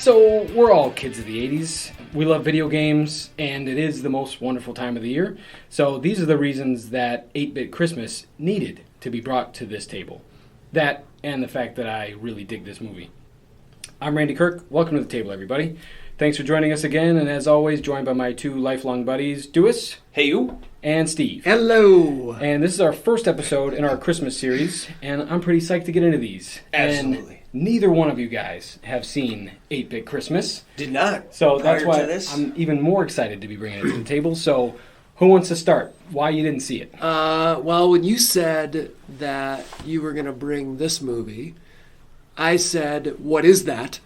So, we're all kids of the 80s. We love video games, and it is the most wonderful time of the year. So, these are the reasons that 8-Bit Christmas needed to be brought to this table. That, and the fact that I really dig this movie. I'm Randy Kirk. Welcome to the table, everybody. Thanks for joining us again, and as always, joined by my two lifelong buddies, Dewis. Hey, you. And Steve. Hello. And this is our first episode in our Christmas series, and I'm pretty psyched to get into these. Absolutely. And neither one of you guys have seen 8-Bit Christmas. Did not. So that's why I'm even more excited to be bringing it to the table. So who wants to start? Why you didn't see it? Well, when you said that you were going to bring this movie, I said, what is that?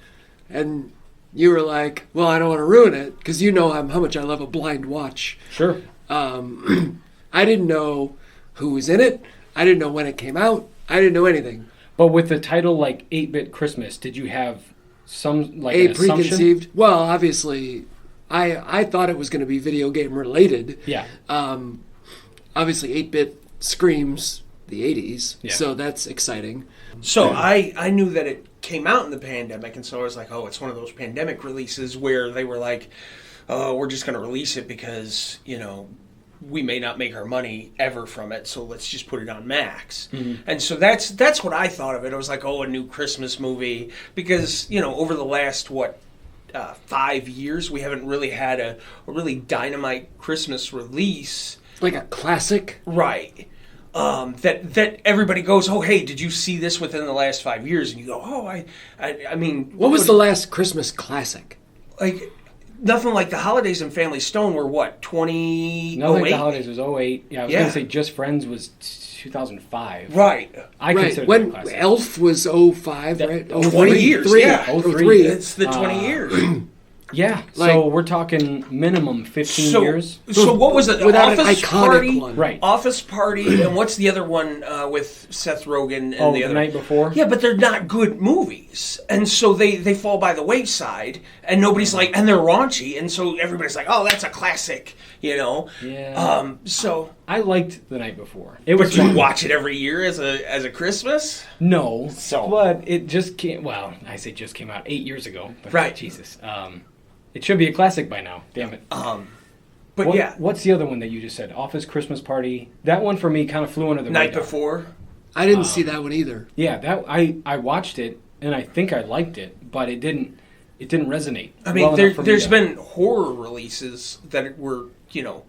And you were like, well, I don't want to ruin it, because you know how much I love a blind watch. Sure. I didn't know who was in it. I didn't know when it came out. I didn't know anything. But with the title like 8-Bit Christmas, did you have some like an preconceived? Well, obviously, I thought it was going to be video game related. Yeah. Obviously, 8-bit screams the 80s, yeah. So that's exciting. So I knew that it came out in the pandemic, and so I was like, oh, it's one of those pandemic releases where they were like, oh, we're just going to release it because, you know, we may not make our money ever from it, so let's just put it on Max. Mm-hmm. And so that's what I thought of it. I was like, oh, a new Christmas movie, because, you know, over the last, 5 years, we haven't really had a really dynamite Christmas release. Like a classic? Right. That everybody goes, oh, hey, did you see this within the last 5 years? And you go, oh, I mean... What was the last Christmas classic? Like... Nothing like the Holidays and Family Stone were what, 2008? Nothing like the Holidays was 08. Yeah, I was going to say Just Friends was 2005. Right. I consider when that classic. Elf was 05, right? 20 years. 03. Yeah. 03. It's the 20 years. Yeah, so we're talking minimum 15 years. So what was it? Without Office an iconic Party? one. Right. Office Party, and what's the other one with Seth Rogen and the other? Night Before? Yeah, but they're not good movies. And so they fall by the wayside, and nobody's like, and they're raunchy, and so everybody's like, oh, that's a classic, you know? Yeah. So... I liked The Night Before. But you watch it every year as a Christmas? No. But it just came, well, I say just came out 8 years ago. But right. Jesus. It should be a classic by now. Damn it. But yeah. What's the other one that you just said? Office Christmas Party. That one for me kind of flew under the Night radar. Before. I didn't see that one either. Yeah, that I watched it and I think I liked it, but it didn't resonate. I mean, there's been horror releases that were, you know,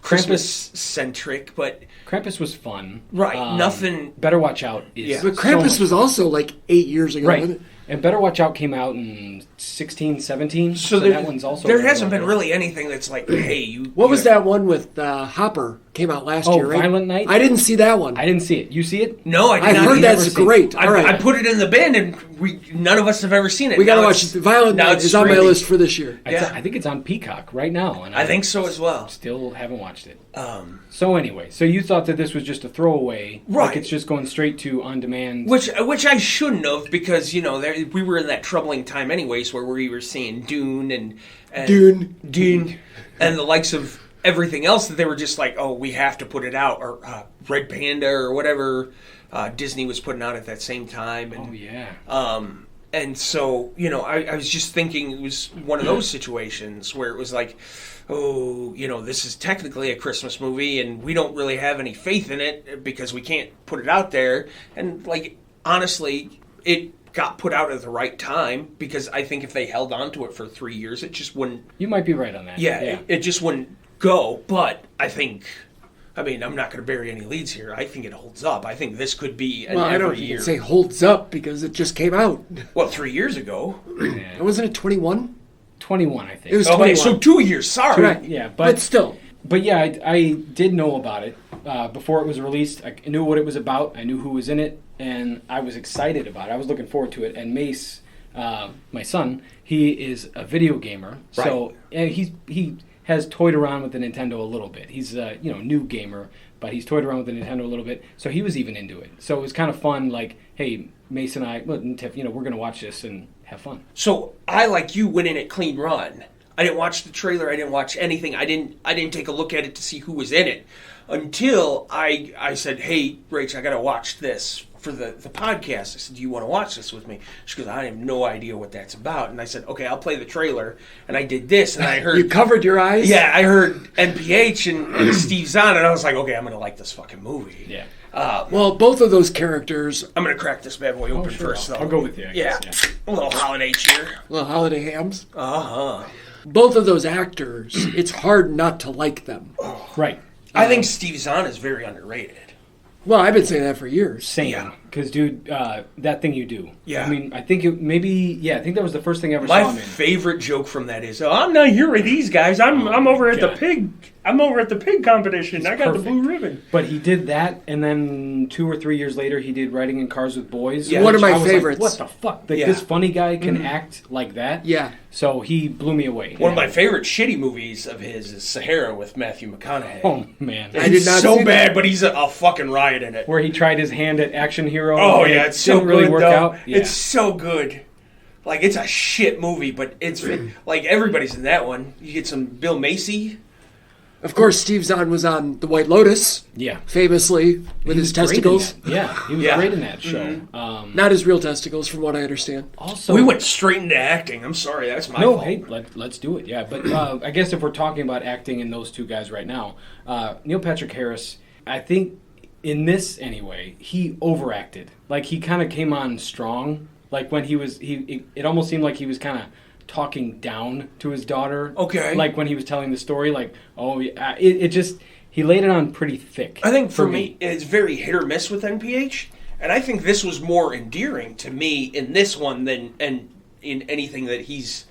Christmas centric, but Krampus was fun. Right. Nothing. Better Watch Out is. Yeah. But Krampus was also like 8 years ago. Right. And Better Watch Out came out in 16, 17. So that one's also... There hasn't been really anything that's like, hey, you... What was that one with Hopper? Came out last year, right? Violent Night? I didn't see that one. I didn't see it. You see it? No, I did not. I heard that's great. All right. I put it in the bin, and none of us have ever seen it. We got to watch it. Violent Night is on my list for this year. I think it's on Peacock right now. And I think so as well. Still haven't watched it. So anyway, so you thought that this was just a throwaway. Right. Like it's just going straight to on-demand. Which I shouldn't have, because, you know, we were in that troubling time anyways where we were seeing Dune and Dune and the likes of everything else that they were just like, oh, we have to put it out, or Red Panda or whatever Disney was putting out at that same time. And, oh, yeah. And so, you know, I was just thinking it was one of those situations where it was like, oh, you know, this is technically a Christmas movie and we don't really have any faith in it because we can't put it out there. And, like, honestly, it got put out at the right time, because I think if they held on to it for 3 years, it just wouldn't... You might be right on that. Yeah. It just wouldn't go. But I think... I mean, I'm not going to bury any leads here. I think it holds up. I think this could be an every year. I don't even say holds up, because it just came out. Well, 3 years ago. Yeah. Wasn't it 21? 21, I think. It was 21. So 2 years, sorry. Right. Yeah, but still. But yeah, I did know about it before it was released. I knew what it was about. I knew who was in it, and I was excited about it. I was looking forward to it. And Mace, my son, he is a video gamer. Right. So and he has toyed around with the Nintendo a little bit. He's a new gamer, but he's toyed around with the Nintendo a little bit. So he was even into it. So it was kind of fun. Like, hey, Mace and I, Tiff, we're going to watch this and have fun. So I, like you, went in it clean run. I didn't watch the trailer. I didn't watch anything. I didn't take a look at it to see who was in it until I said, hey, Rach, I got to watch this for the podcast. I said, do you want to watch this with me? She goes, I have no idea what that's about. And I said, okay, I'll play the trailer. And I did this, and I heard... You covered your eyes? Yeah, I heard NPH and Steve Zahn, and I was like, okay, I'm going to like this fucking movie. Yeah. Well, both of those characters... I'm going to crack this bad boy open first, though. I'll go with you, I guess, Yeah. A little holiday cheer. Little holiday hams. Uh-huh. Both of those actors, it's hard not to like them. Right. I think Steve Zahn is very underrated. Well, I've been saying that for years. Same. Yeah. Because, dude, that thing you do. Yeah. I mean, I think I think that was the first thing I ever My saw him in. favorite joke from that is, "Oh, I'm not here with these guys. I'm over at God. the pig. I'm over at the pig competition. I got perfect. the blue ribbon." But he did that, and then 2 or 3 years later, he did Riding in Cars with Boys. Yeah. One of which my I was favorites. Like, what the fuck? Like, Yeah. this funny guy can act like that? Yeah. So he blew me away. One of my favorite shitty movies of his is Sahara with Matthew McConaughey. Oh, man. I did It's not so see bad, that. but he's a fucking riot in it. Where he tried his hand at Action Hero. Oh and yeah, it it's so didn't really good work though. out. Yeah. It's so good. Like, it's a shit movie, but it's like everybody's in that one. You get some Bill Macy. Of course, Steve Zahn was on The White Lotus, Yeah. famously, with his He was great in testicles. that. Yeah, he was Yeah. great in that show. Not his real testicles, from what I understand. Also, We went straight into acting. I'm sorry, that's my No, fault. hey, let's do it. Yeah, but I guess if we're talking about acting in those two guys right now, Neil Patrick Harris, I think in this anyway, he overacted. Like he kind of came on strong. Like when it almost seemed like he was kind of talking down to his daughter. Okay. Like when he was telling the story, like it just he laid it on pretty thick. I think for me, it's very hit or miss with NPH, and I think this was more endearing to me in this one than in anything that he's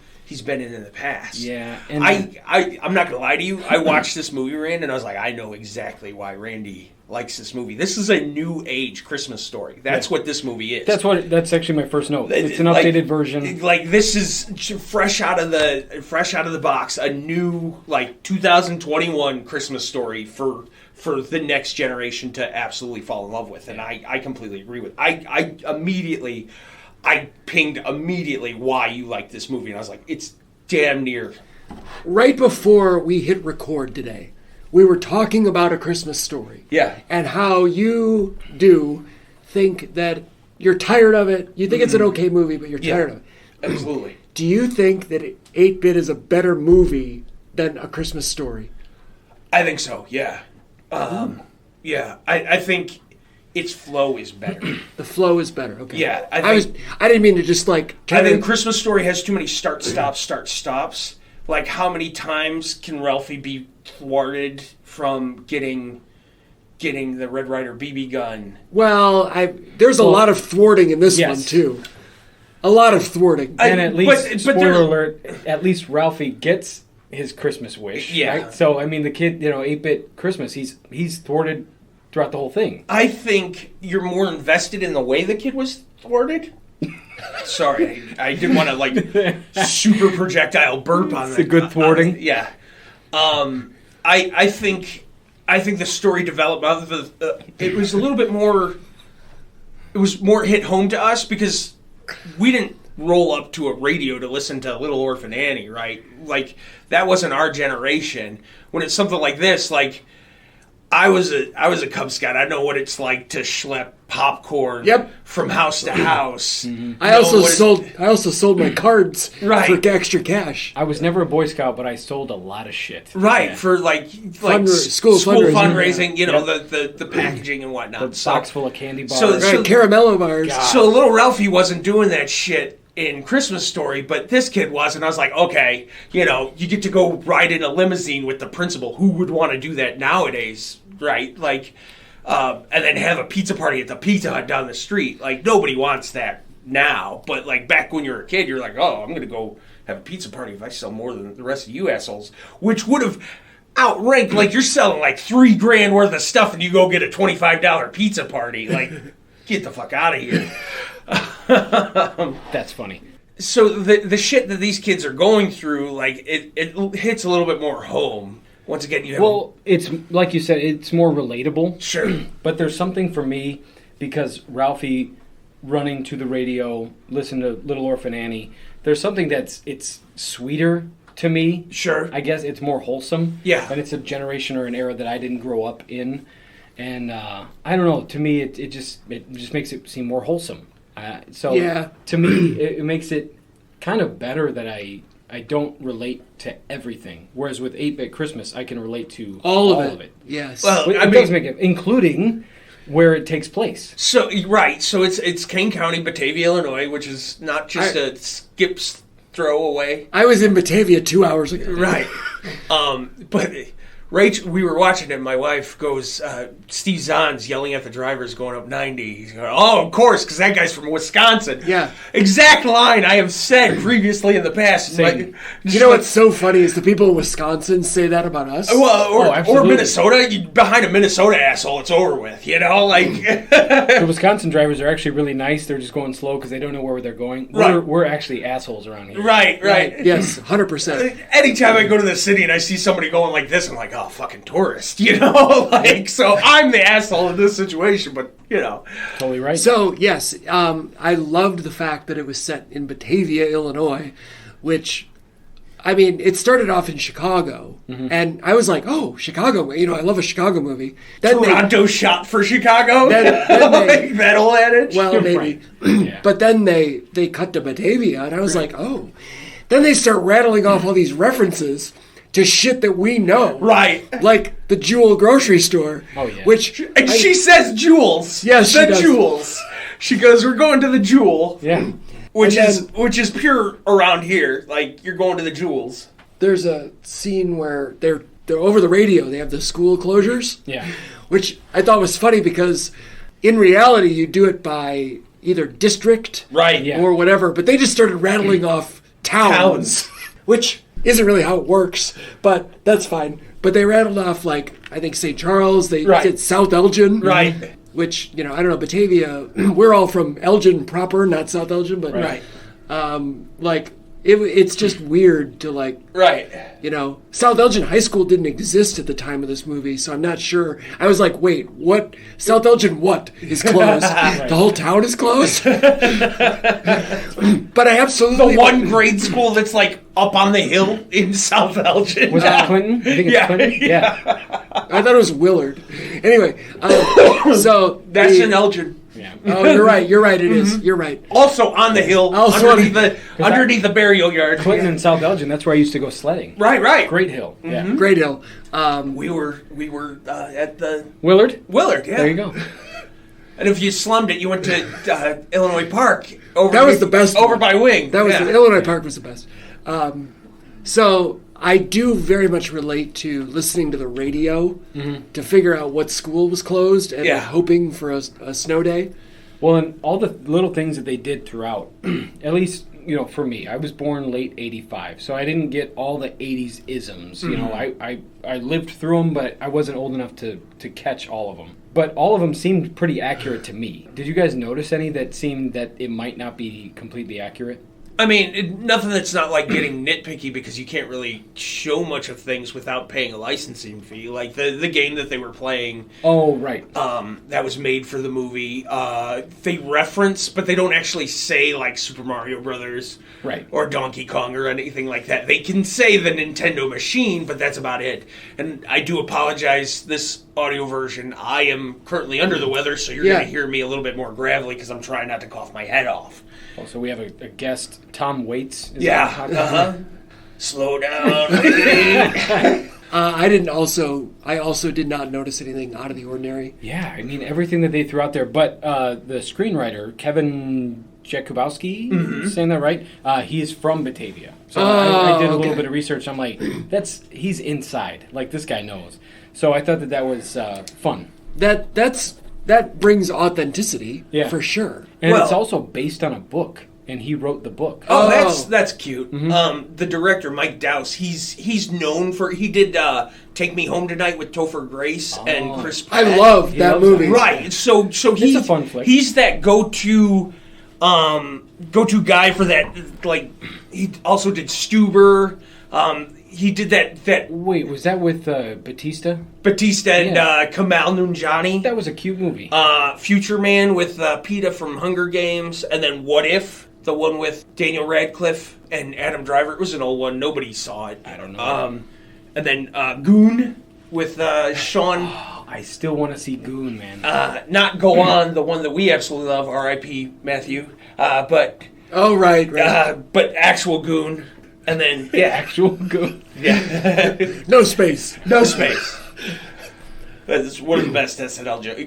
been in the past. Yeah, and I'm not gonna lie to you. I watched this movie, Rand, and I was like, I know exactly why Randy likes this movie. This is a new age Christmas story. That's what this movie is. That's actually my first note. It's an updated version. Like this is fresh out of the box, a new 2021 Christmas story for the next generation to absolutely fall in love with. And I completely agree with. I pinged immediately why you like this movie, and I was like, it's damn near. Right before we hit record today, we were talking about A Christmas Story. Yeah. And how you do think that you're tired of it. You think it's an okay movie, but you're tired of it. Absolutely. Do you think that 8-Bit is a better movie than A Christmas Story? I think so, yeah. Yeah. I think its flow is better. The flow is better. Okay. Yeah, I didn't mean to just I think Christmas Story has too many start, stops. Like, how many times can Ralphie be thwarted from getting the Red Ryder BB gun? Well, there's a lot of thwarting in this Yes. one too. A lot of thwarting. And at least, but spoiler there- alert, at least Ralphie gets his Christmas wish. Yeah. Right? So, I mean, the kid, 8-Bit Christmas, he's thwarted throughout the whole thing. I think you're more invested in the way the kid was thwarted. Sorry, I didn't want to super projectile burp on that. It's a good thwarting. Yeah. I think the story developed. It was a little bit more. It was more hit home to us because we didn't roll up to a radio to listen to Little Orphan Annie, right? Like that wasn't our generation. When it's something like this, like I was a Cub Scout. I know what it's like to schlep popcorn from house to house. I also sold my cards Right. for extra cash. I was never a Boy Scout, but I sold a lot of shit. Right, Yeah. for School fundraising. fundraising, Yeah. the packaging and whatnot. The box full of candy bars. So- Right, caramello bars. So little Ralphie wasn't doing that shit in Christmas Story, but this kid was, and I was like, okay, you get to go ride in a limousine with the principal. Who would want to do that nowadays, right? Like, and then have a pizza party at the Pizza Hut down the street. Like, nobody wants that now, but like back when you were a kid, you're like, oh, I'm going to go have a pizza party if I sell more than the rest of you assholes, which would have outranked, like, you're selling like $3,000 worth of stuff and you go get a $25 pizza party. Like, get the fuck out of here. That's funny. So the shit that these kids are going through, like, it hits a little bit more home. Once again, you have... Well, it's like you said, it's more relatable. Sure. But there's something for me because Ralphie running to the radio, listen to Little Orphan Annie. There's something it's sweeter to me. Sure. I guess it's more wholesome. Yeah. And it's a generation or an era that I didn't grow up in. And I don't know. To me, it just makes it seem more wholesome. So Yeah. to me, it makes it kind of better that I don't relate to everything. Whereas with 8-Bit Christmas, I can relate to all of it. Yes. Well, It does make it, including where it takes place. So right, so it's Kane County, Batavia, Illinois, which is not just a skip's throw away. I was in Batavia 2 hours ago. Right. But Rachel, we were watching it, and my wife goes, Steve Zahn's yelling at the drivers going up 90. He's going, oh, of course, because that guy's from Wisconsin. Yeah. Exact line I have said previously in the past. Same. You know what's so funny is the people in Wisconsin say that about us. Well, or absolutely. Minnesota, behind a Minnesota asshole, it's over with. You know, like... The Wisconsin drivers are actually really nice. They're just going slow because they don't know where they're going. Right. We're actually assholes around here. Right. Yes, 100%. Anytime I go to the city and I see somebody going like this, I'm like, oh, fucking tourist, you know? Like, so I'm the asshole in this situation, but, you know. Totally right. So, yes, I loved the fact that it was set in Batavia, Illinois, which, I mean, it started off in Chicago. And I was like, oh, Chicago, you know, I love a Chicago movie. Then Toronto shot for Chicago? Then they, Like that old adage? well, maybe. Right. Yeah. But then they cut to Batavia, and I was like, oh. Then they start rattling off all these references to shit that we know. Right. Like the Jewel grocery store. Oh, yeah. Which And she says Jewels. Yes, she the does. Jewels. She goes, we're going to the Jewel. Yeah. Which And is pure around here. Like, you're going to the Jewels. there's a scene where they're over the radio. They have the school closures. Yeah. Which I thought was funny because in reality you do it by either district Right. Yeah. or whatever, but they just started rattling off towns, which isn't really how it works, but that's fine. But they rattled off, like, I think St. Charles, they Right. did South Elgin. Right. Which, you know, I don't know, Batavia, we're all from Elgin proper, not South Elgin, but, Right. like, it's just weird to, like, Right. you know, South Elgin High School didn't exist at the time of this movie, so I'm not sure. I was like, wait, what? South Elgin what is closed? The whole town is closed? But I absolutely... The one grade school that's like up on the hill in South Elgin. Was that Clinton? I think it's Yeah. Clinton. Yeah. I thought it was Willard. Anyway, so... That's in Elgin. Yeah. Oh, you're right, it is. You're right. Also on the hill, Also underneath the burial yard. Clinton and South Elgin. That's where I used to go sledding. Right. Great Hill. Yeah. Great Hill. We were at the Willard. Willard. Yeah. There you go. And if you slummed it, you went to Illinois Park. Over That was the best Over one. by Wing. That was Yeah. the Illinois Park was the best. So I do very much relate to listening to the radio to figure out what school was closed and Yeah. hoping for a snow day. Well, and all the little things that they did throughout, at least, you know, for me, I was born late 85, so I didn't get all the 80s isms. You know, I lived through them, but I wasn't old enough to catch all of them. But all of them seemed pretty accurate to me. Did you guys notice any that seemed that it might not be completely accurate? I mean, nothing that's not like getting nitpicky because you can't really show much of things without paying a licensing fee. Like the game that they were playing, Oh, right. that was made for the movie. They reference, but they don't actually say like Super Mario Brothers, Right. or Donkey Kong or anything like that. They can say the Nintendo machine, but that's about it. And I do apologize. This audio version, I am currently under the weather, so you're Yeah. going to hear me a little bit more gravelly because I'm trying not to cough my head off. Also, we have a guest, Tom Waits. Is Yeah. that how- Slow down. I also did not notice anything out of the ordinary. Yeah, I mean, everything that they threw out there. But the screenwriter, Kevin Jakubowski, saying that right? He is from Batavia. So I did a little bit of research. I'm like, he's inside. Like, this guy knows. So I thought that was fun. That brings authenticity, Yeah. for sure. And Well- it's also based on a book, and he wrote the book. Oh, that's cute. The director, Mike Dowse, he's known for, he did Take Me Home Tonight with Topher Grace and Chris I Pratt. love He that loves movie. that. Right, so he's a fun flick. He's that go-to guy for that, like, he also did Stuber, he did that Wait, was that with Batista? Batista and Yeah. Kamal Nanjiani. That was a cute movie. Future Man with PETA from Hunger Games, and then What If, the one with Daniel Radcliffe and Adam Driver. It was an old one. Nobody saw it. I don't know. And then Goon with Sean I still want to see Goon, man. Not Go On, the one that we absolutely love, R.I.P. Matthew, but Oh, right. but actual Goon, and then Actual Goon. yeah, No space. no space. That's one of the best SNL jokes.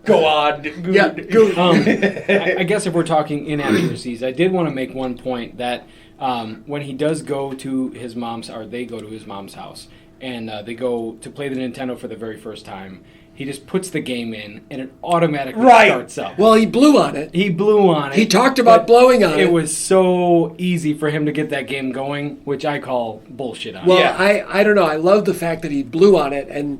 Go on, Goon. Yeah, Goon. I guess if we're talking inaccuracies, I did want to make one point that when he does go to his mom's, or they go to his mom's house, and they go to play the Nintendo for the very first time, he just puts the game in, and it automatically starts up. Well, he blew on it. He blew on it. He talked about blowing on it. It was so easy for him to get that game going, which I call bullshit on. Well, Yeah. I don't know. I love the fact that he blew on it, and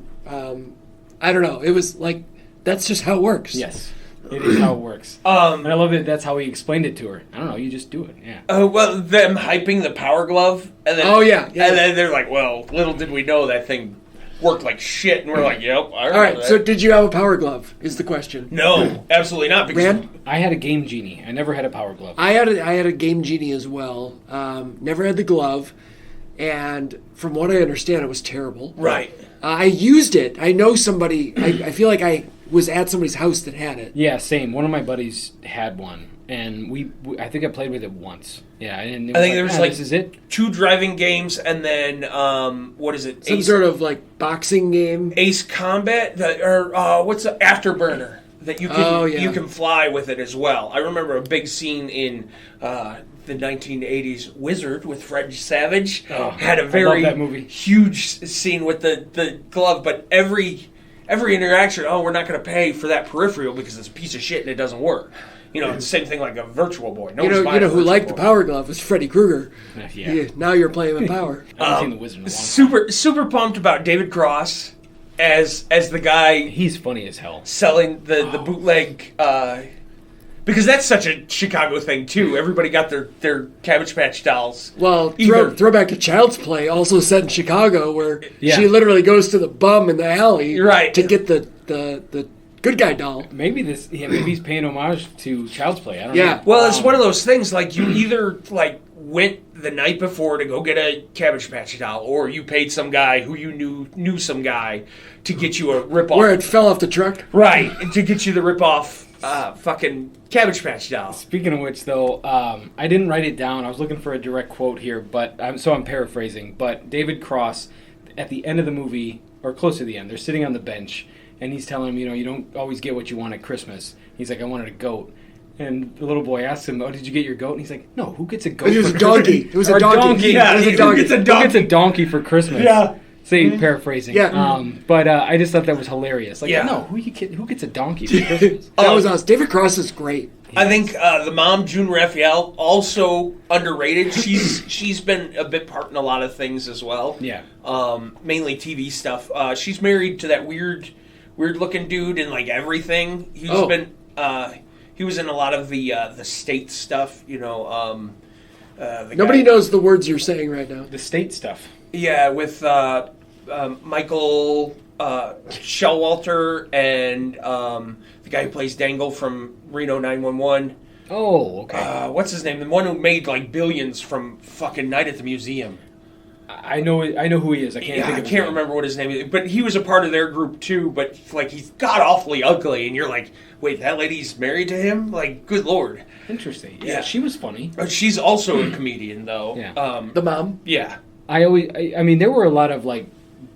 I don't know. It was like, that's just how it works. Yes, it is how it works. And I love that that's how he explained it to her. I don't know, you just do it. Yeah. Well, them hyping the Power Glove, and then and then they're like, "Well, little did we know that thing worked like shit," and we're like, "Yep, I remember All right, that." so did you have a Power Glove, is the question. No, absolutely not. Because Rand? I had a Game Genie. I never had a Power Glove. I had a Game Genie as well. Never had the glove, and from what I understand, it was terrible. right. I used it. I know somebody. I feel like I was at somebody's house that had it. Yeah, same. One of my buddies had one, and we I think I played with it once. Yeah, and I think there was like this is it. 2 driving games, and then what is it? Some sort of like boxing game. Ace Combat, what's the Afterburner that you can you can fly with it as well. I remember a big scene in the 1980s Wizard with Fred Savage. Had a very that movie. huge scene with the glove, but every interaction, we're not going to pay for that peripheral because it's a piece of shit and it doesn't work. You know, it's the same thing like a Virtual Boy. You know who liked the Power Glove was Freddy Krueger. Yeah. Now you're playing with Power. I haven't seen the Wizard in a long time. Super pumped about David Cross as the guy He's funny as hell. selling the bootleg, because that's such a Chicago thing too. Everybody got their Cabbage Patch dolls. Well, Either- throwback to Child's Play, also set in Chicago, where Yeah. she literally goes to the bum in the alley Right. to get the good guy doll. Maybe maybe he's paying homage to Child's Play. I don't Yeah. know. Well, it's one of those things like you either like went the night before to go get a Cabbage Patch doll, or you paid some guy who you knew some guy to get you a ripoff. Where it fell off the truck. Right, to get you the ripoff fucking Cabbage Patch doll. Speaking of which, though, I didn't write it down. I was looking for a direct quote here, but I'm paraphrasing. But David Cross, at the end of the movie, or close to the end, they're sitting on the bench, and he's telling him, you don't always get what you want at Christmas. He's like, I wanted a goat. And the little boy asks him, did you get your goat? And he's like, no, who gets a goat It was for a donkey. Christmas? It was a Or donkey. Yeah, it was a who donkey. gets a Who gets a donkey for Christmas? Yeah. Say, paraphrasing. Yeah. But I just thought that was hilarious. Like, Yeah. no, who gets a donkey for Christmas? That was us. David Cross is great. I think the mom, June Raphael, also underrated. She's been a bit part in a lot of things as well. Yeah. Mainly TV stuff. She's married to that weird looking dude in like everything. He was in a lot of the state stuff. Nobody knows the words you're saying right now. The state stuff. Yeah, with Michael Showalter and the guy who plays Dangle from Reno 911. Oh, okay. What's his name? The one who made like billions from fucking Night at the Museum. I know who he is. I can't think of his name. remember what his name is, but he was a part of their group too. But like, he's god awfully ugly, and you're like, wait, that lady's married to him? Like, good lord. Interesting. Yeah. She was funny. She's also a comedian, though. Yeah. The mom. Yeah. I mean, there were a lot of like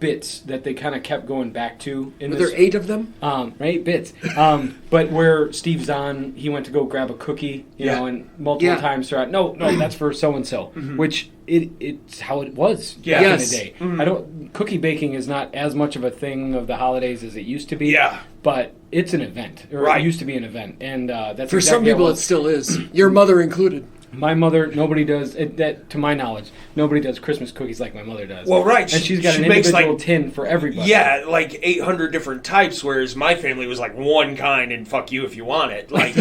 bits that they kind of kept going back to in Were this. there 8 of them? Right, bits. But where Steve Zahn, he went to go grab a cookie, you know, and multiple times throughout. No, that's for so and so. Which it's how it was back in the day. Cookie baking is not as much of a thing of the holidays as it used to be. Yeah. But it's an event, or it used to be an event, and that's For exactly some people, how it still is. Your mother included. My mother, nobody does that. To my knowledge, nobody does Christmas cookies like my mother does. Well, right, and she's got an makes, individual like- tin for everybody. Yeah, like 800 different types, whereas my family was like one kind and fuck you if you want it. Like,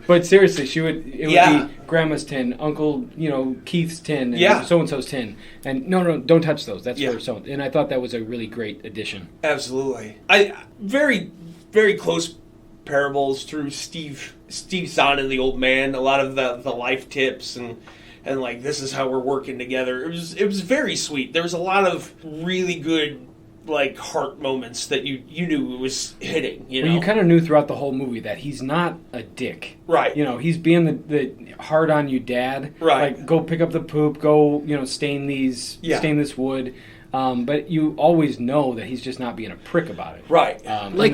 But seriously, it would Yeah. be Grandma's tin, Uncle, Keith's tin, and Yeah. so and so's tin, and no, don't touch those. That's Yeah. for so. And I thought that was a really great addition. absolutely. I very, very close parables through Steve Zahn and the Old Man. A lot of the life tips and like, this is how we're working together. It was very sweet. There was a lot of really good like heart moments that you knew it was hitting. You know, Well, you kind of knew throughout the whole movie that he's not a dick. Right. You know, he's being the hard on you dad. Right. Like, go pick up the poop. Go, stain this wood. But you always know that he's just not being a prick about it. Right.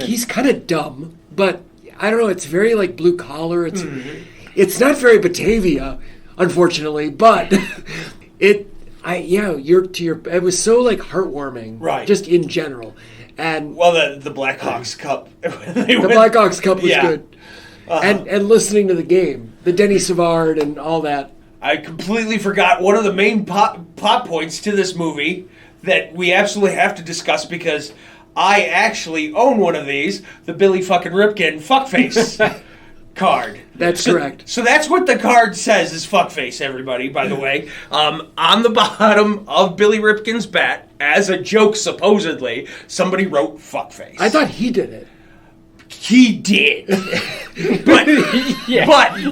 He's kind of dumb, but I don't know. It's very like blue collar. It's not very Batavia, unfortunately, but it was so like heartwarming, right? Just in general, and the Blackhawks Cup, Blackhawks Cup was good, and listening to the game, the Denny Savard and all that. I completely forgot one of the main plot points to this movie that we absolutely have to discuss because I actually own one of these, the Billy fucking Ripken fuckface card. That's correct. So that's what the card says is fuckface, everybody, by the way. On the bottom of Billy Ripken's bat, as a joke supposedly, somebody wrote fuckface. I thought he did it. He did. but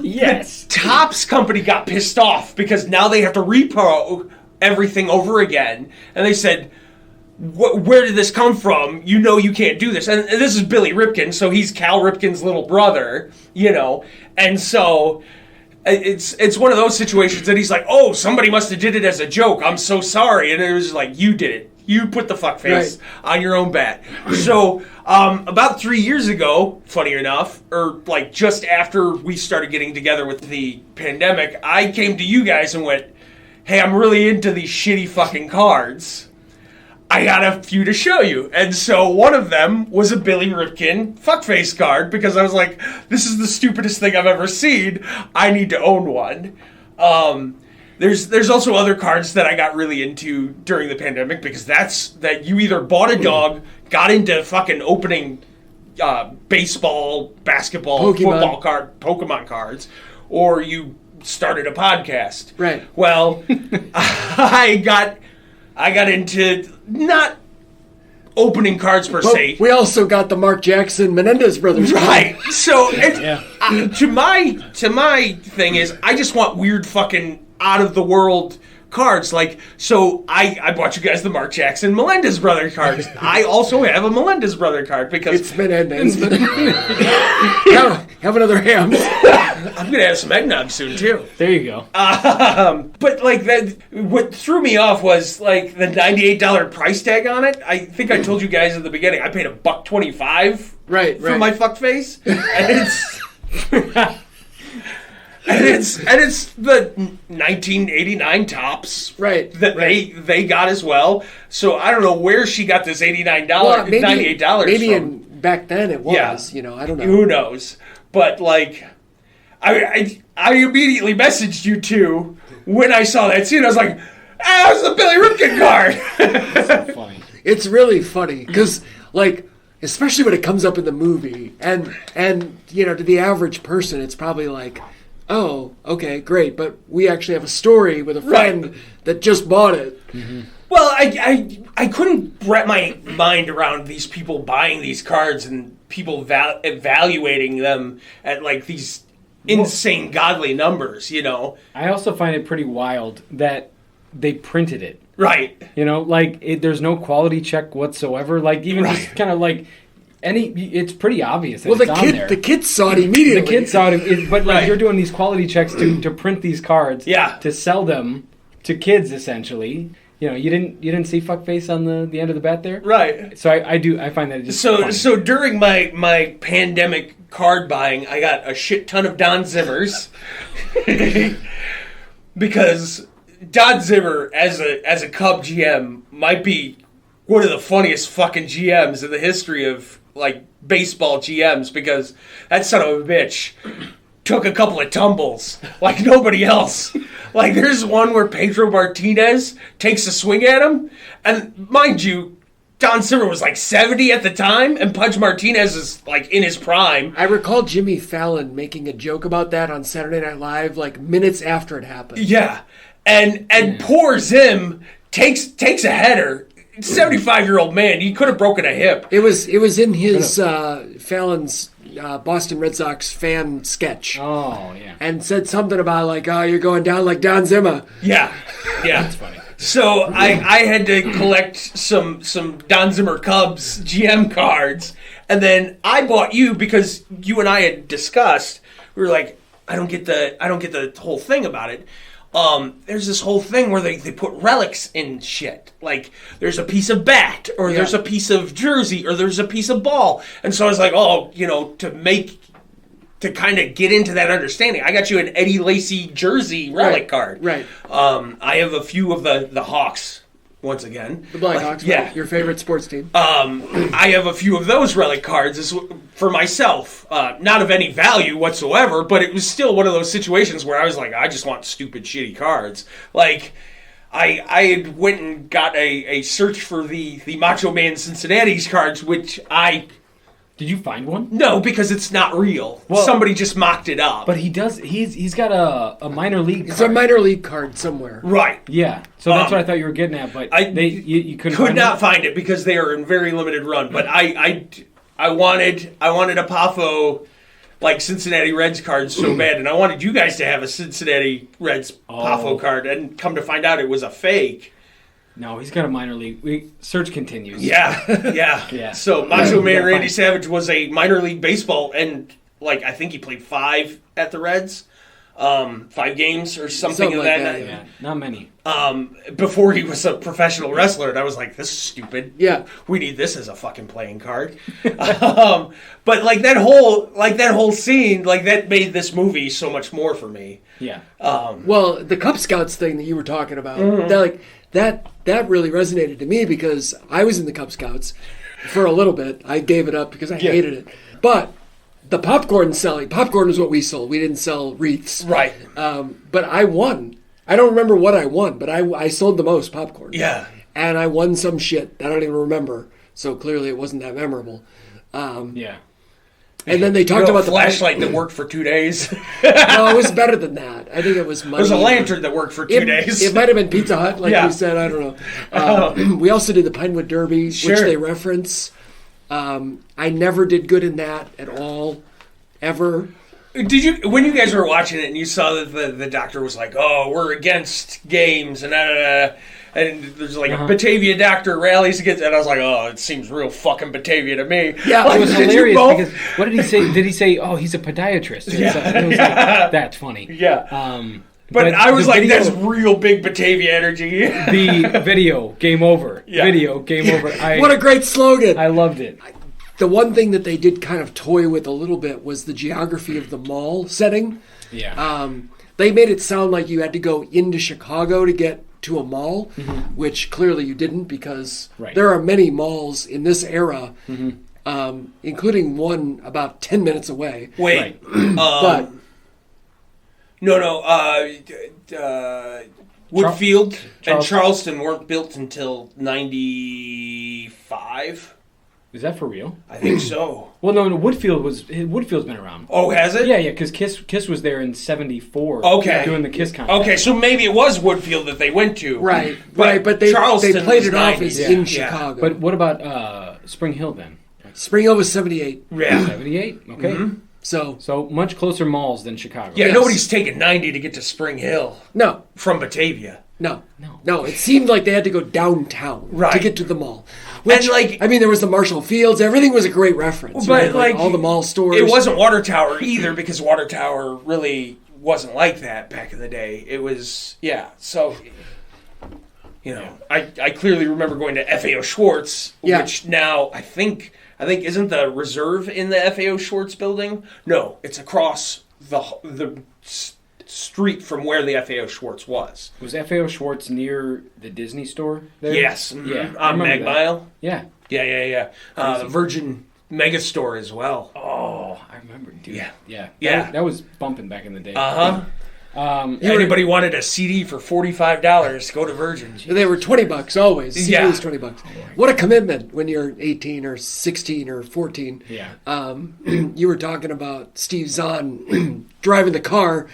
yes. The Topps company got pissed off because now they have to repro everything over again. And they said, where did this come from? You know you can't do this. And this is Billy Ripken, so he's Cal Ripken's little brother, And so it's one of those situations that he's like, oh, somebody must have did it as a joke. I'm so sorry. And it was like, you did it. You put the fuckface on your own bat. So about 3 years ago, funny enough, or like just after we started getting together with the pandemic, I came to you guys and went, hey, I'm really into these shitty fucking cards. I got a few to show you. And so one of them was a Billy Ripken fuckface card because I was like, this is the stupidest thing I've ever seen. I need to own one. There's also other cards that I got really into during the pandemic because that you either bought a dog, got into fucking opening baseball, basketball, football Pokemon cards, or you started a podcast. Right. Well, I got into not opening cards per se. We also got the Mark Jackson Menendez brothers. Right. So to my thing is I just want weird fucking out of the world cards. Like, so I bought you guys the Mark Jackson Melendez brother cards. I also have a Melendez brother card because it's Menendez. Have another ham. I'm gonna have some eggnog soon too. There you go. But like that, what threw me off was like the $98 price tag on it. I think I told you guys at the beginning I paid $1.25 for my fuck face, and it's the 1989 Topps that they got as well. So I don't know where she got this $98. Maybe back then it was. Yeah. I don't know. Who knows? But like, I immediately messaged you two when I saw that scene. I was like, that was the Billy Ripken card. That's funny. It's really funny because like, especially when it comes up in the movie, and to the average person, it's probably like, oh, okay, great, but we actually have a story with a friend that just bought it. Mm-hmm. Well, I couldn't wrap my mind around these people buying these cards and people evaluating them at like these insane godly numbers, I also find it pretty wild that they printed it. Right. There's no quality check whatsoever. Like, even just kind of like... it's pretty obvious that it's on there. The kids saw it immediately. The kids saw it, but you're doing these quality checks to print these cards, to sell them to kids essentially. You didn't see fuckface on the end of the bat there, right? So I find that just funny. So during my pandemic card buying, I got a shit ton of Don Zimmers because Don Zimmer as a Cub GM might be one of the funniest fucking GMs in the history of like baseball GMs because that son of a bitch took a couple of tumbles like nobody else. Like there's one where Pedro Martinez takes a swing at him, and mind you, Don Zimmer was like 70 at the time, and Pudge Martinez is like in his prime. I recall Jimmy Fallon making a joke about that on Saturday Night Live like minutes after it happened. Yeah, and poor Zim takes a header. 75-year-old man, he could have broken a hip. It was in his Fallon's Boston Red Sox fan sketch. Oh yeah, and said something about like, oh, you're going down like Don Zimmer. Yeah, that's funny. So I had to collect some Don Zimmer Cubs GM cards, and then I bought you because you and I had discussed. We were like, I don't get the whole thing about it. There's this whole thing where they put relics in shit. Like, there's a piece of bat, or there's a piece of jersey, or there's a piece of ball. And so I was like, to kind of get into that understanding, I got you an Eddie Lacy jersey relic card. Right. I have a few of the Hawks, once again. The Blackhawks, yeah. Your favorite sports team. I have a few of those relic cards for myself. Not of any value whatsoever, but it was still one of those situations where I was like, I just want stupid, shitty cards. Like, I had went and got a search for the Macho Man Cincinnati's cards, which I... Did you find one? No, because it's not real. Well, somebody just mocked it up. But he does. He's got a minor league card. It's a minor league card somewhere. Right. Yeah. So that's what I thought you were getting at. But you couldn't. Could not find it because they are in very limited run. But I wanted a Poffo, like, Cincinnati Reds card so bad, and I wanted you guys to have a Cincinnati Reds Poffo card, and come to find out it was a fake. No, he's got a minor league. Search continues. Yeah. So Macho Man Randy Savage was a minor league baseball, and like I think he played 5 at the Reds, 5 games or something of like that. Yeah, not many. Before he was a professional wrestler, and I was like, "This is stupid. Yeah, we need this as a fucking playing card." But like that whole scene, like that made this movie so much more for me. Yeah. Well, the Cub Scouts thing that you were talking about, that really resonated to me because I was in the Cub Scouts for a little bit. I gave it up because I hated it. But the popcorn was what we sold. We didn't sell wreaths. Right. But I won. I don't remember what I won, but I sold the most popcorn. Yeah. And I won some shit I don't even remember. So clearly it wasn't that memorable. Yeah. And then they talked about the flashlight that worked for 2 days. No, it was better than that. I think it was money. There was a lantern that worked for 2 days. It might have been Pizza Hut, like you said. I don't know. We also did the Pinewood Derby, which they reference. I never did good in that at all, ever. Did you, when you guys were watching it and you saw that the doctor was like, "Oh, we're against games," and and there's like a Batavia doctor rallies against it, and I was like, "Oh, it seems real fucking Batavia to me." Yeah, it was hilarious because what did he say? Did he say, "Oh, he's a podiatrist"? Yeah. It was like, that's funny. Yeah. But I was like, that's real big Batavia energy. The video, game over. Yeah. Video, game over. What a great slogan. I loved it. The one thing that they did kind of toy with a little bit was the geography of the mall setting. Yeah. They made it sound like you had to go into Chicago to get to a mall, which clearly you didn't because there are many malls in this era, including one about 10 minutes away. Wait. But... Woodfield and Charleston weren't built until 95. Is that for real? I think so. Well, no, Woodfield's been around. Oh, has it? Yeah, because Kiss was there in 74. Okay. Doing the Kiss concert. Okay, so maybe it was Woodfield that they went to. Right. But they played it off as in Chicago. But what about Spring Hill then? Spring Hill was 78. Yeah. 78? Okay. Mm-hmm. So much closer malls than Chicago. Yeah, nobody's taking 90 to get to Spring Hill. No. From Batavia. No. It seemed like they had to go downtown to get to the mall. Which, and there was the Marshall Fields. Everything was a great reference. But all the mall stores. It wasn't Water Tower either because Water Tower really wasn't like that back in the day. It was, so... I clearly remember going to FAO Schwartz, which now I think isn't the reserve in the FAO Schwartz building? No, it's across the street from where the FAO Schwartz was. Was FAO Schwartz near the Disney store there? Yes. Yeah. On Mag Mile? Yeah. Yeah. The Virgin Megastore as well. Oh, I remember, dude. Yeah. That was bumping back in the day. Uh-huh. Anybody wanted a CD for $45, go to Virgin. They were $20 always. CD was $20. What a commitment when you're 18 or 16 or 14. Yeah. You were talking about Steve Zahn driving the car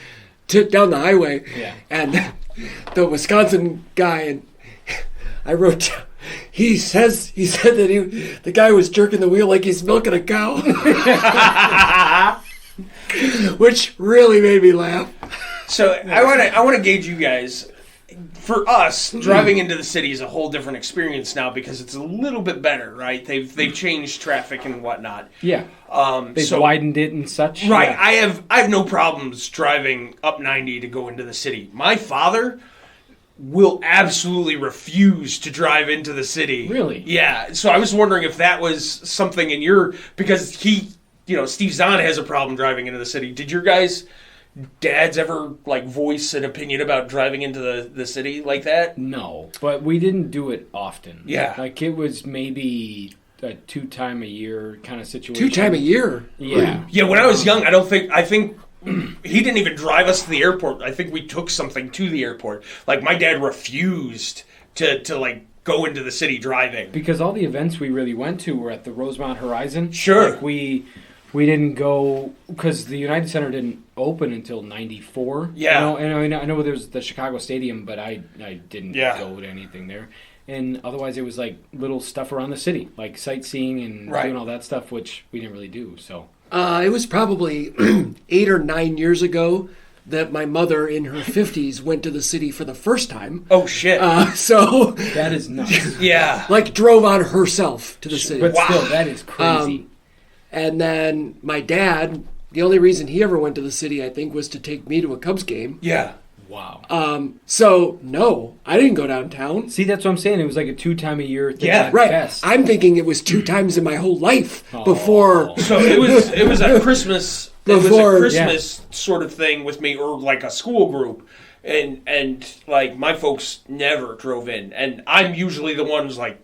down the highway. Yeah. And the Wisconsin guy, and I wrote down, he said that the guy was jerking the wheel like he's milking a cow. Which really made me laugh. So I want to gauge you guys for us, driving into the city is a whole different experience now because it's a little bit better, right? They've changed traffic and whatnot. Yeah. They've widened it and such. Right. Yeah. I have no problems driving up 90 to go into the city. My father will absolutely refuse to drive into the city. Really? Yeah. So I was wondering if that was something in your, because Steve Zahn has a problem driving into the city. Did your guys' dads ever voice an opinion about driving into the city like that? No, but we didn't do it often. Yeah. It was maybe a 2-time a year kind of situation. 2 times a year? Yeah. Yeah, when I was young, I think he didn't even drive us to the airport. I think we took something to the airport. My dad refused to go into the city driving. Because all the events we really went to were at the Rosemont Horizon. Sure. We didn't go because the United Center didn't open until '94. Yeah. I know there's the Chicago Stadium, but I didn't go to anything there. And otherwise, it was little stuff around the city, sightseeing and doing all that stuff, which we didn't really do. So it was probably 8 or 9 years ago that my mother in her 50s went to the city for the first time. Oh, shit. So that is nuts. Yeah. Drove on herself to the city. But still, that is crazy. And then my dad, the only reason he ever went to the city, I think, was to take me to a Cubs game. Yeah. Wow. So, no, I didn't go downtown. See, that's what I'm saying. It was a 2-time a year thing. Yeah, right. Fest. I'm thinking it was 2 times in my whole life before. So it was a Christmas. Sort of thing with me, or a school group, and my folks never drove in, and I'm usually the one who's like,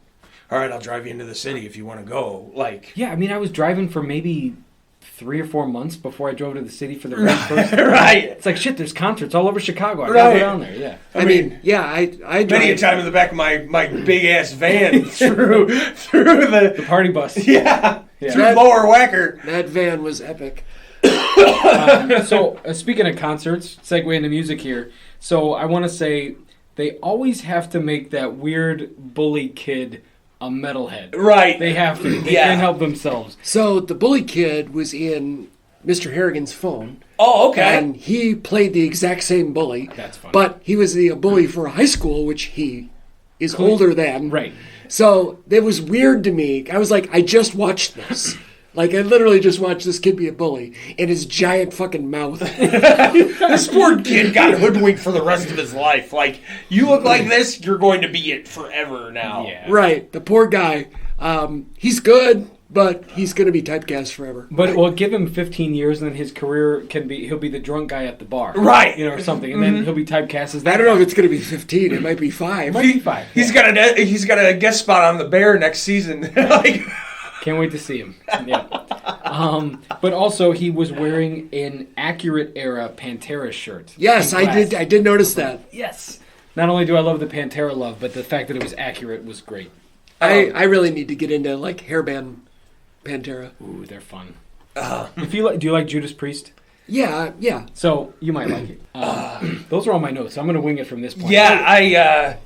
all right, I'll drive you into the city if you want to go. Yeah, I was driving for maybe 3 or 4 months before I drove to the city for the very first time. Right. It's shit, there's concerts all over Chicago. I gotta go down there, yeah. I mean, I many a time in the back of my big ass van through the party bus. Yeah. Through Lower Wacker. That van was epic. So, speaking of concerts, segue into music here. So, I want to say they always have to make that weird bully kid a metalhead. Right. They have to. They can't help themselves. So, the bully kid was in Mr. Harrigan's phone. Oh, okay. And he played the exact same bully. That's funny. But he was the bully for a high school, which he is older than. Right. So, it was weird to me. I was like, I just watched this. I literally just watched this kid be a bully in his giant fucking mouth. This poor kid got hoodwinked for the rest of his life. You look like this, you're going to be it forever now. Yeah. Right. The poor guy. He's good, but he's going to be typecast forever. But we'll give him 15 years, and then his career he'll be the drunk guy at the bar. Right. Or something. And then he'll be typecast as that I don't know guy. if it's going to be 15. It might be 5. Might be 5. He's got a guest spot on The Bear next season. Can't wait to see him. Yeah. But also, he was wearing an Accurate era Pantera shirt. Yes, I did. I did notice that. Yes. Not only do I love the Pantera love, but the fact that it was Accurate was great. I really need to get into hairband Pantera. Ooh, they're fun. Do you like Judas Priest? Yeah. So you might like it. Those are all my notes. I'm going to wing it from this point. Yeah,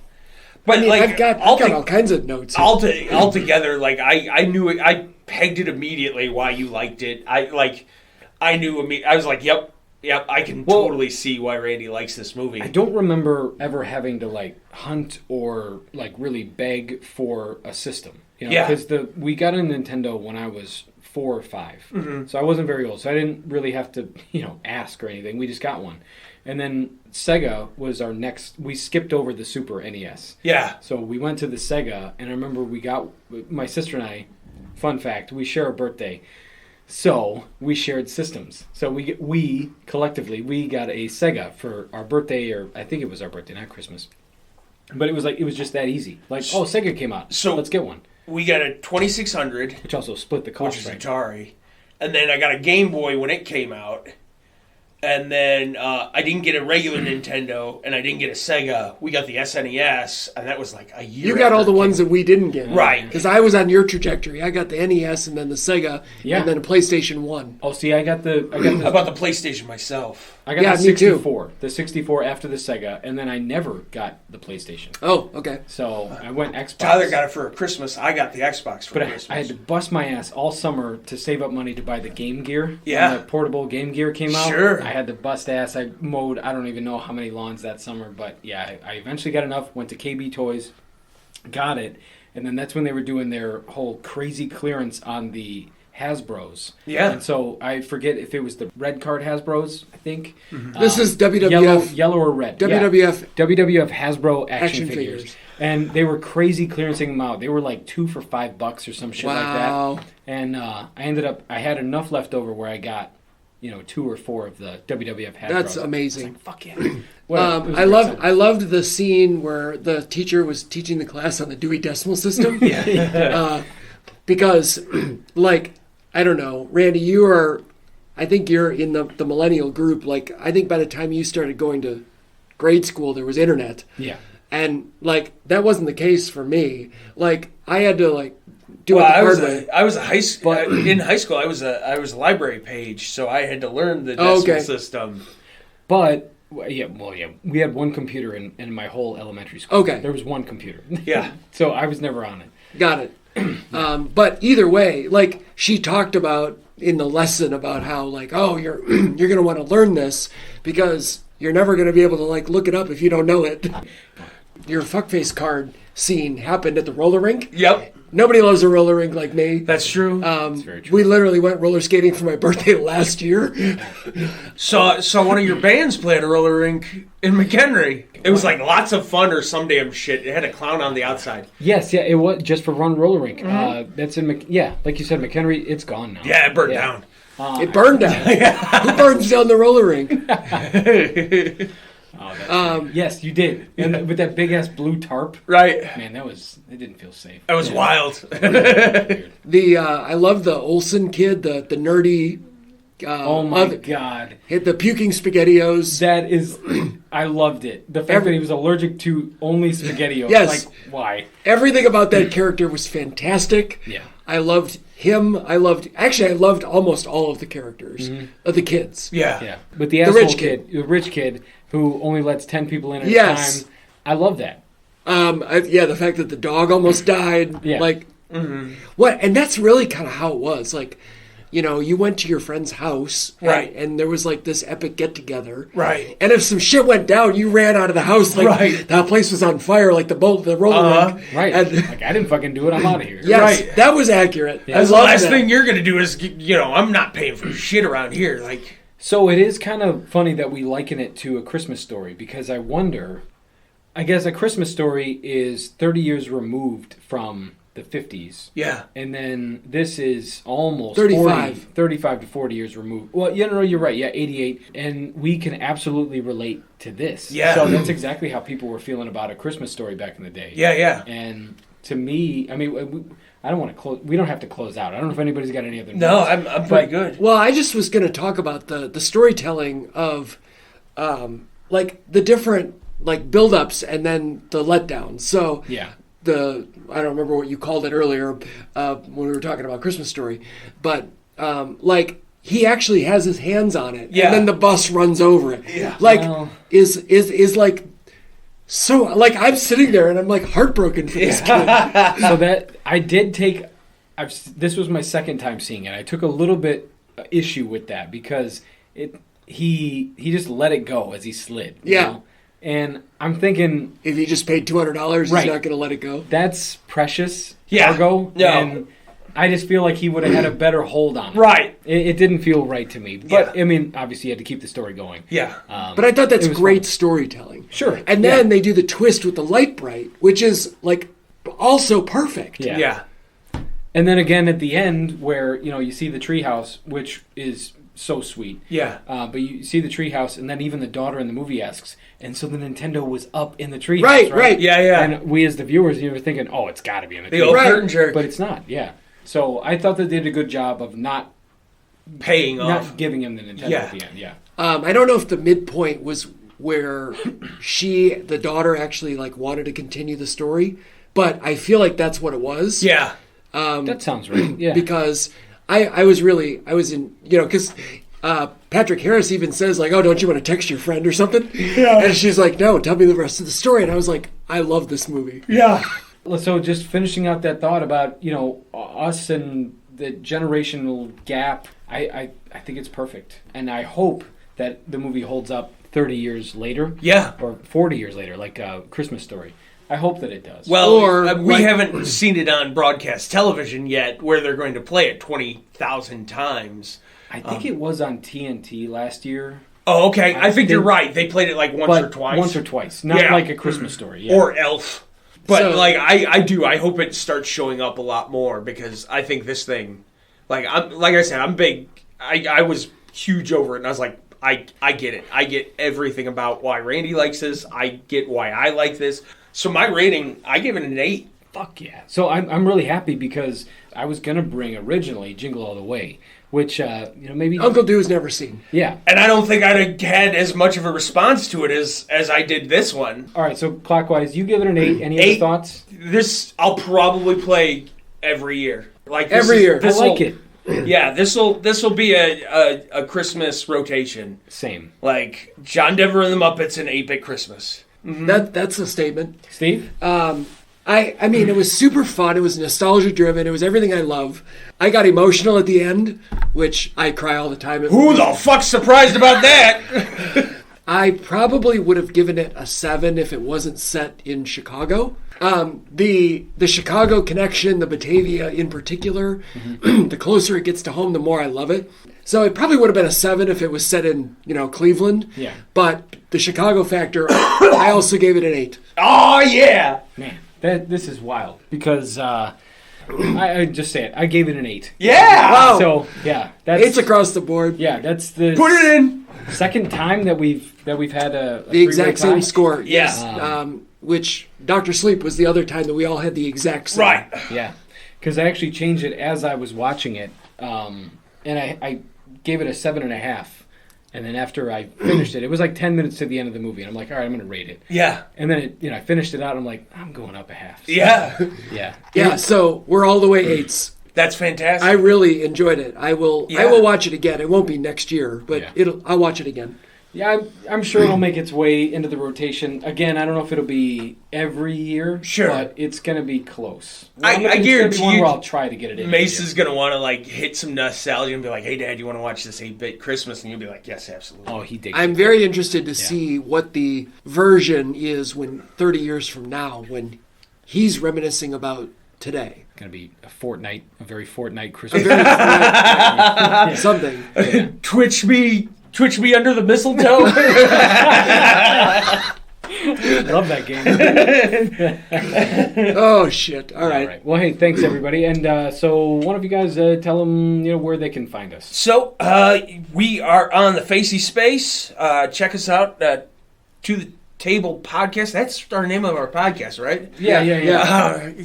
But I've got all kinds of notes. Altogether, I knew it. I pegged it immediately why you liked it. I knew. I was like, yep. I can totally see why Randy likes this movie. I don't remember ever having to hunt or really beg for a system. Because we got a Nintendo when I was 4 or 5, so I wasn't very old. So I didn't really have to ask or anything. We just got one. And then Sega was our next. We skipped over the Super NES. Yeah. So we went to the Sega, and I remember we got my sister and I. Fun fact: we share a birthday, so we shared systems. So we collectively got a Sega for our birthday, or I think it was our birthday, not Christmas. But it was just that easy. Sega came out, so let's get one. We got a 2600, which also split the cost, which is Atari, and then I got a Game Boy when it came out. And then I didn't get a regular Nintendo, and I didn't get a Sega. We got the SNES, and that was a year. You got all the ones that we didn't get, right? Because I was on your trajectory. I got the NES, and then the Sega, and then a PlayStation 1. Oh, see, I got the. How about the PlayStation myself? I got the 64. The 64 after the Sega, and then I never got the PlayStation. Oh, okay. So I went Xbox. Tyler got it for Christmas. I got the Xbox for Christmas. I had to bust my ass all summer to save up money to buy the Game Gear. Yeah. When the portable Game Gear came out. Sure. I had the bust ass. I mowed, I don't even know how many lawns that summer, but yeah, I eventually got enough, went to KB Toys, got it, and then that's when they were doing their whole crazy clearance on the Hasbros. Yeah. And so I forget if it was the red card Hasbros, I think. This is WWF. Yellow or red. WWF. Yeah. WWF Hasbro action figures. figures. And they were crazy clearancing them out. They were like 2 for $5 or some shit like that. And I had enough left over where I got, 2 or 4 of the WWF Hasbros. That's amazing. Like, fuck yeah. Well, I loved the scene where the teacher was teaching the class on the Dewey Decimal System. Because, I don't know, Randy, I think you're in the millennial group. Like, I think by the time you started going to grade school, there was internet. Yeah. And, that wasn't the case for me. I had to, do it the hard way. I was in high school. I was a library page, so I had to learn the decimal system. But we had one computer in my whole elementary school. Okay, there was one computer. Yeah, so I was never on it. Got it. But either way, she talked about in the lesson about how you're gonna want to learn this because you're never gonna be able to look it up if you don't know it. Your fuckface card scene happened at the roller rink. Yep. Nobody loves a roller rink like me. That's true. That's very true. We literally went roller skating for my birthday last year. Saw one of your bands play at a roller rink in McHenry. It was lots of fun or some damn shit. It had a clown on the outside. Yes, yeah, it was just for Run Roller Rink. That's in like you said, McHenry. It's gone now. Yeah, it burned down. It burned down. Who burns down the roller rink? Yes, you did. And with that big ass blue tarp. Right. Man, it didn't feel safe. That was wild. I love the Olsen kid, the nerdy. Oh my god! Hit the puking SpaghettiOs. That is, I loved it. The fact that he was allergic to only SpaghettiOs. Yes. Why? Everything about that character was fantastic. Yeah. I loved him. I loved almost all of the characters of the kids. Yeah. Yeah. But the rich kid who only lets 10 people in at a time. I love that. The fact that the dog almost died. Yeah. What? And that's really kind of how it was. You went to your friend's house, right? And there was this epic get together, right? And if some shit went down, you ran out of the house, right? That place was on fire, the roller rink, right? And, I didn't fucking do it. I'm out of here. Yes, right. That was accurate. Yeah. The last thing you're gonna do is, I'm not paying for shit around here. So it is kind of funny that we liken it to A Christmas Story because I wonder. I guess A Christmas Story is 30 years removed from the 50s. Yeah. And then this is almost 35 to 40 years removed. Well, you're right. Yeah, 88. And we can absolutely relate to this. Yeah. So that's exactly how people were feeling about A Christmas Story back in the day. Yeah, yeah. And to me, I mean, I don't want to close. We don't have to close out. I don't know if anybody's got any other notes. No, I'm pretty good. Well, I just was going to talk about the storytelling of the different build-ups and then the letdowns. So yeah. I don't remember what you called it earlier when we were talking about Christmas Story, but he actually has his hands on it, and then the bus runs over it. Yeah. So I'm sitting there and I'm heartbroken for this kid. So that I did take. This was my second time seeing it. I took a little bit issue with that because he just let it go as he slid. Yeah. You know? And I'm thinking, if he just paid $200, he's not going to let it go. That's precious cargo. No. And I just feel like he would have had a better hold on it. Right. It didn't feel right to me. But, I mean, obviously you had to keep the story going. Yeah. But I thought that's great storytelling. Sure. And then they do the twist with the light bright, which is, also perfect. Yeah. Yeah. And then again at the end where, you see the treehouse, which is so sweet. Yeah. But you see the treehouse, and then even the daughter in the movie asks, and so the Nintendo was up in the treehouse, right? Yeah, yeah. And we as the viewers, you were thinking, oh, it's got to be in the treehouse. The old curtain jerk. But it's not, yeah. So I thought they did a good job of not giving him the Nintendo at the end, yeah. I don't know if the midpoint was where the daughter actually wanted to continue the story, but I feel like that's what it was. Yeah. That sounds right, yeah. Because I was in, because Patrick Harris even says, oh, don't you want to text your friend or something? Yeah. And she's like, no, tell me the rest of the story. And I was like, I love this movie. Yeah. So just finishing out that thought about, us and the generational gap, I think it's perfect. And I hope that the movie holds up 30 years later. Yeah. Or 40 years later, like Christmas Story. I hope that it does. Well, Or, we like- haven't seen it on broadcast television yet, where they're going to play it 20,000 times. I think it was on TNT last year. Oh, okay. I think you're think- right. They played it like once But or twice. Once or twice. Not Yeah. like A Christmas Story. Yeah. Or Elf. But, So- like, I do. I hope it starts showing up a lot more, because I think this thing, like I said, I'm big. I was huge over it, and I was like, I get it. I get everything about why Randy likes this. I get why I like this. So my rating, I give it an 8. Fuck yeah. So I'm really happy because I was going to bring originally Jingle All the Way, which, maybe... Uncle Dew's never seen. Yeah. And I don't think I'd have had as much of a response to it as I did this one. All right, so clockwise, you give it an 8. Any 8. other thoughts? This I'll probably play every year. Like this Every year. I like it. Yeah, this'll be a Christmas rotation. Same. Like John Denver and the Muppets and 8-Bit Christmas. That's a statement. Steve? I mean, it was super fun. It was nostalgia driven. It was everything I love. I got emotional at the end, which I cry all the time. Who the fuck's surprised about that? I probably would have given it a 7 if it wasn't set in Chicago. The Chicago connection, the Batavia in particular, the closer it gets to home, the more I love it. So it probably would have been a 7 if it was set in, Cleveland. Yeah. But the Chicago factor, I also gave it an 8. Oh yeah. Man, this is wild because I just say it. I gave it an 8. Yeah. Wow. So, yeah. That's, 8's across the board. Yeah, that's the Put it in. second time that we've had a The exact three-way tie. same score. Yeah. Yes. Which Dr. Sleep was the other time that we all had the exact same. Right. Yeah, because I actually changed it as I was watching it, and I gave it a 7.5, and then after I finished it, it was like 10 minutes to the end of the movie, and I'm like, all right, I'm going to rate it, Yeah. and then I finished it out, and I'm like, I'm going up a half. So, Yeah. yeah, Yeah, so we're all the way 8s. That's fantastic. I really enjoyed it. I will Yeah. watch it again. It won't be next year, but Yeah. I'll watch it again. yeah. I'm sure it'll make its way into the rotation again. I don't know if it'll be every year, Sure. but it's going to be close. I it's gonna be guarantee one you where I'll try to get it in. Mace is gonna want to like hit some nostalgia and be like, "Hey, Dad, you want to watch this 8-Bit Christmas?" And you'll be like, "Yes, absolutely." Oh, he digs I'm it. very interested to see what the version is when 30 years from now, when he's reminiscing about today. Going to be a very Fortnite Christmas. Something. Twitch me under the mistletoe. Love that game. Oh, shit. All right. All right. Well, hey, thanks everybody. And so, one of you guys tell them where they can find us. So we are on the Facey Space. Check us out. To the Table Podcast. That's our name of our podcast, right? Yeah.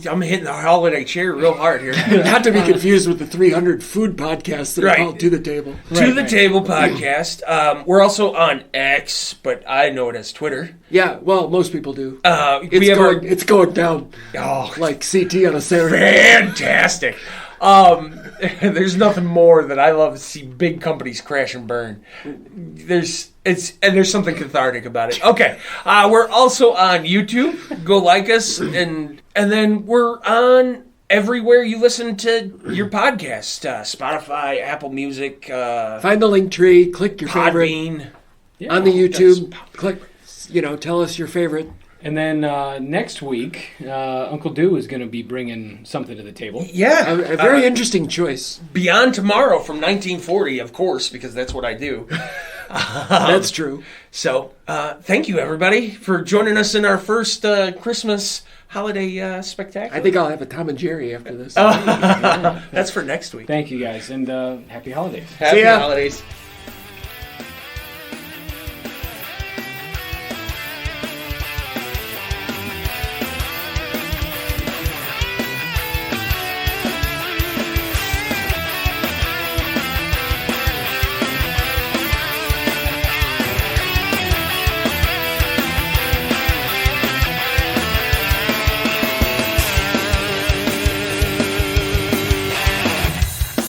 I'm hitting the holiday cheer real hard here. Not to be confused with the 300 food podcasts that Right. are called To the Table. To the Table Podcast. We're also on X, but I know it as Twitter. Yeah, well, most people do. It's It's going down oh, like CT on a Saturday. fantastic. There's nothing more that I love to see big companies crash and burn. There's something cathartic about it. Okay, we're also on YouTube. Go like us, and then we're on everywhere you listen to your podcast: Spotify, Apple Music, Find the link tree, click your favorite Podbean. on the YouTube. Click, tell us your favorite. And then next week, Uncle Dew is going to be bringing something to the table. Yeah, A very interesting choice. Beyond Tomorrow from 1940, of course, because that's what I do. That's true. So, thank you, everybody, for joining us in our first Christmas holiday spectacular. I think I'll have a Tom and Jerry after this. That's for next week. Thank you guys, and happy holidays. Happy ya. holidays.